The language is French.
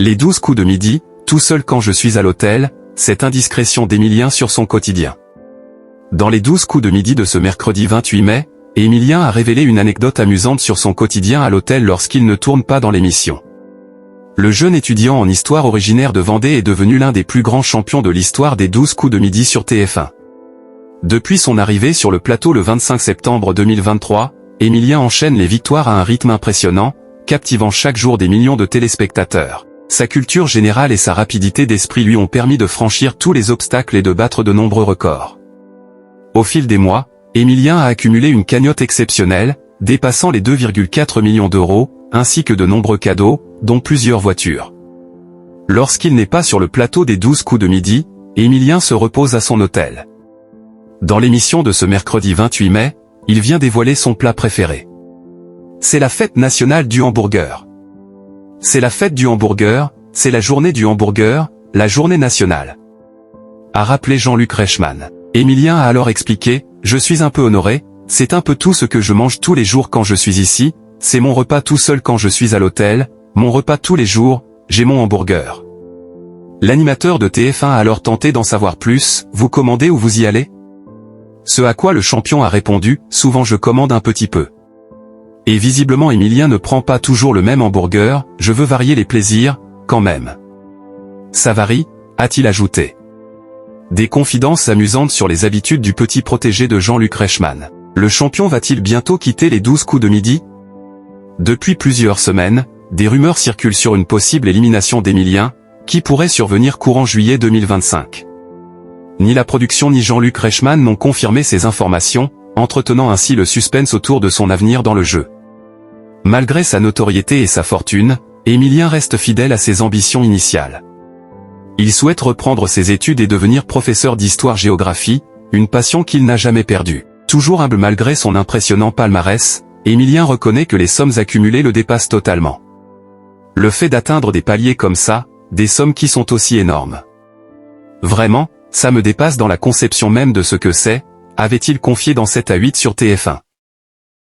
Les 12 coups de midi, tout seul quand je suis à l'hôtel, cette indiscrétion d'Emilien sur son quotidien. Dans les 12 coups de midi de ce mercredi 28 mai, Emilien a révélé une anecdote amusante sur son quotidien à l'hôtel lorsqu'il ne tourne pas dans l'émission. Le jeune étudiant en histoire originaire de Vendée est devenu l'un des plus grands champions de l'histoire des 12 coups de midi sur TF1. Depuis son arrivée sur le plateau le 25 septembre 2023, Emilien enchaîne les victoires à un rythme impressionnant, captivant chaque jour des millions de téléspectateurs. Sa culture générale et sa rapidité d'esprit lui ont permis de franchir tous les obstacles et de battre de nombreux records. Au fil des mois, Emilien a accumulé une cagnotte exceptionnelle, dépassant les 2,4 millions d'euros, ainsi que de nombreux cadeaux, dont plusieurs voitures. Lorsqu'il n'est pas sur le plateau des 12 coups de midi, Emilien se repose à son hôtel. Dans l'émission de ce mercredi 28 mai, il vient dévoiler son plat préféré. C'est la fête nationale du hamburger. C'est la fête du hamburger, c'est la journée du hamburger, la journée nationale. A rappelé Jean-Luc Reichmann. Emilien a alors expliqué, « Je suis un peu honoré, c'est un peu tout ce que je mange tous les jours quand je suis ici, c'est mon repas tout seul quand je suis à l'hôtel, mon repas tous les jours, j'ai mon hamburger. » L'animateur de TF1 a alors tenté d'en savoir plus, « Vous commandez ou vous y allez ?» Ce à quoi le champion a répondu, « Souvent je commande un petit peu. » Et visiblement Emilien ne prend pas toujours le même hamburger, « Je veux varier les plaisirs, quand même. » Ça varie, a-t-il ajouté. Des confidences amusantes sur les habitudes du petit protégé de Jean-Luc Reichmann. Le champion va-t-il bientôt quitter les 12 coups de midi? Depuis plusieurs semaines, des rumeurs circulent sur une possible élimination d'Emilien, qui pourrait survenir courant juillet 2025. Ni la production ni Jean-Luc Reichmann n'ont confirmé ces informations, entretenant ainsi le suspense autour de son avenir dans le jeu. Malgré sa notoriété et sa fortune, Emilien reste fidèle à ses ambitions initiales. Il souhaite reprendre ses études et devenir professeur d'histoire-géographie, une passion qu'il n'a jamais perdue. Toujours humble malgré son impressionnant palmarès, Emilien reconnaît que les sommes accumulées le dépassent totalement. Le fait d'atteindre des paliers comme ça, des sommes qui sont aussi énormes. Vraiment, ça me dépasse dans la conception même de ce que c'est, avait-il confié dans 7 à 8 sur TF1.